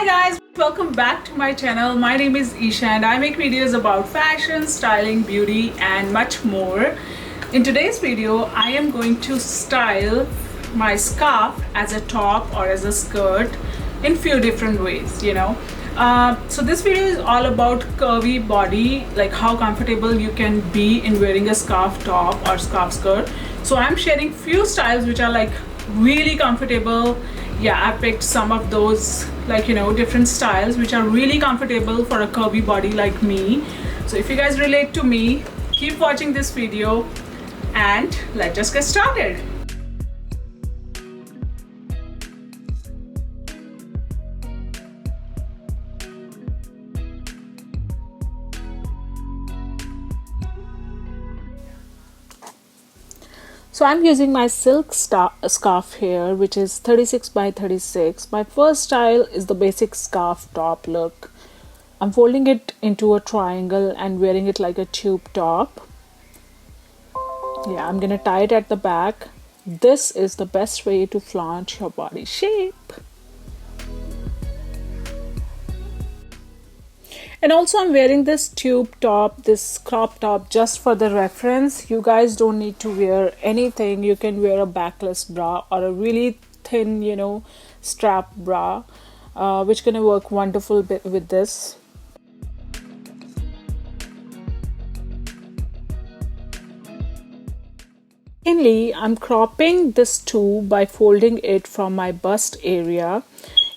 Hi guys, welcome back to my channel. My name is Isha and I make videos about fashion, styling, beauty and much more. In today's video, I am going to style my scarf as a top or as a skirt in few different ways, So this video is all about curvy body, like how comfortable you can be in wearing a scarf top or scarf skirt. So I'm sharing few styles which are like really comfortable. I picked some of those different styles which are really comfortable for a curvy body like me. So if you guys relate to me, keep watching this video and let's just get started. So I'm using my silk scarf here, which is 36 by 36. My first style is the basic scarf top look. I'm folding it into a triangle and wearing it like a tube top. I'm gonna tie it at the back. This is the best way to flaunt your body shape. And also I'm wearing this tube top, this crop top just for the reference. You guys don't need to wear anything. You can wear a backless bra or a really thin, strap bra, which gonna work wonderful with this. Secondly, I'm cropping this too by folding it from my bust area.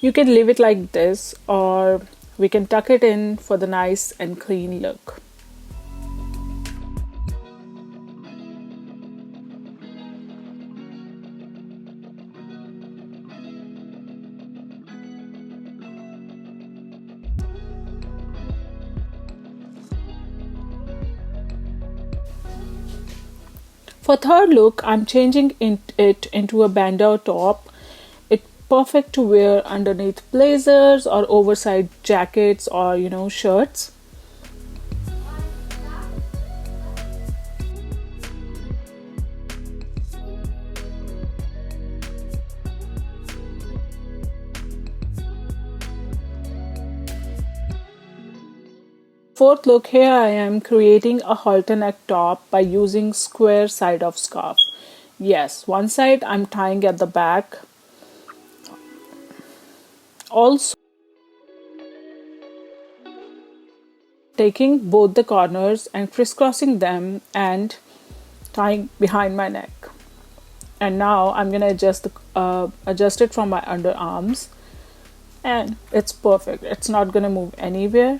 You can leave it like this or we can tuck it in for the nice and clean look. For third look, I'm changing it into a bandeau top. Perfect to wear underneath blazers or oversized jackets or shirts. Fourth look, here I am creating a halter neck top by using square side of scarf. Yes, one side I'm tying at the back. Also taking both the corners and crisscrossing them and tying behind my neck. And now I'm gonna adjust it from my underarms, and it's perfect. It's not gonna move anywhere.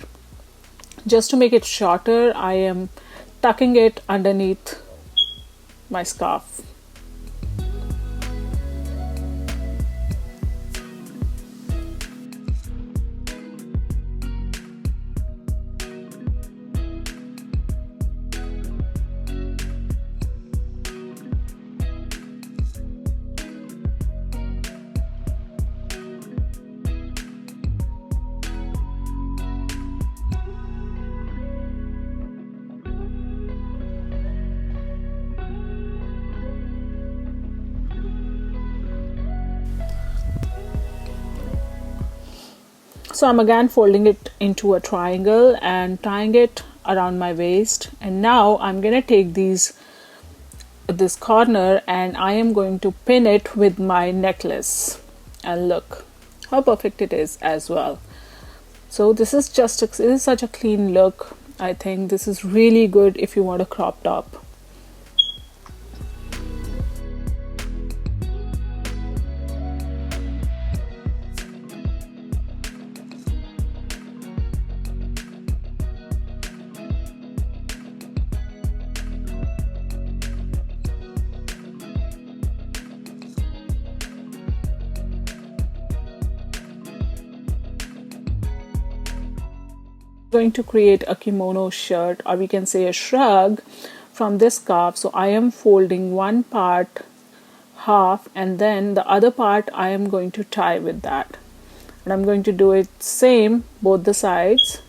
Just to make it shorter, I am tucking it underneath my scarf. So I'm again folding it into a triangle and tying it around my waist. And now I'm gonna take this corner and I am going to pin it with my necklace. And look how perfect it is as well. So this is such a clean look. I think this is really good if you want a crop top. Going to create a kimono shirt, or we can say a shrug, from this scarf. So I am folding one part half and then the other part I am going to tie with that, and I'm going to do it same both the sides.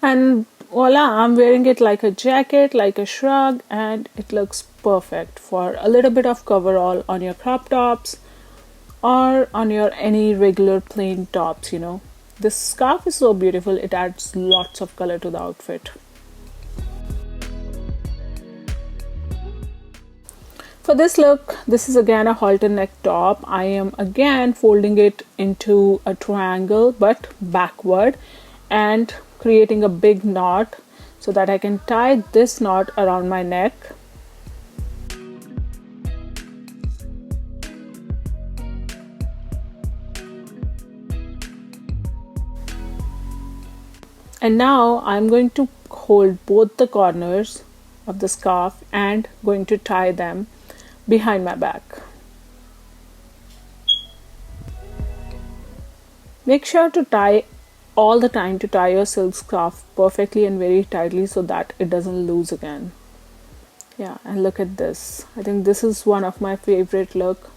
And voila, I'm wearing it like a jacket, like a shrug, and it looks perfect for a little bit of coverall on your crop tops or on your any regular plain tops, you know. This scarf is so beautiful, it adds lots of color to the outfit. For this look, this is again a halter neck top. I am again folding it into a triangle but backward and creating a big knot so that I can tie this knot around my neck. And now I'm going to hold both the corners of the scarf and going to tie them behind my back. Make sure to tie all the time to tie your silk scarf perfectly and very tightly so that it doesn't loose again. Yeah, and look at this. I think this is one of my favorite look.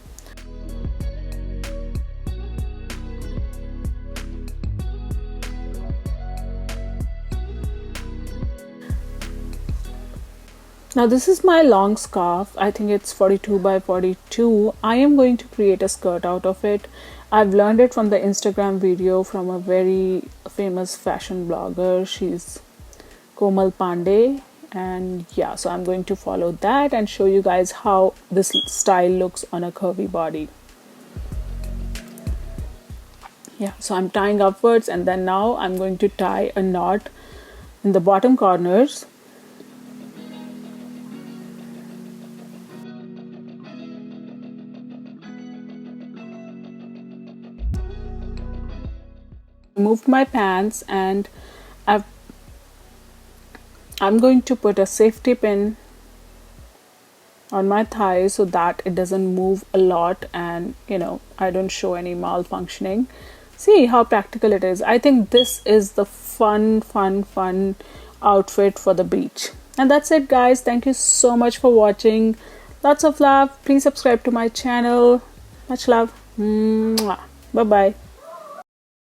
Now this is my long scarf. I think it's 42 by 42. I am going to create a skirt out of it. I've learned it from the Instagram video from a very famous fashion blogger. She's Komal Pandey. And yeah, so I'm going to follow that and show you guys how this style looks on a curvy body. Yeah, so I'm tying upwards and then now I'm going to tie a knot in the bottom corners. Moved my pants and I'm going to put a safety pin on my thigh so that it doesn't move a lot and you know I don't show any malfunctioning. See how practical it is. I think this is the fun outfit for the beach. And that's it guys. Thank you so much for watching. Lots of love. Please subscribe to my channel. Much love. Bye bye.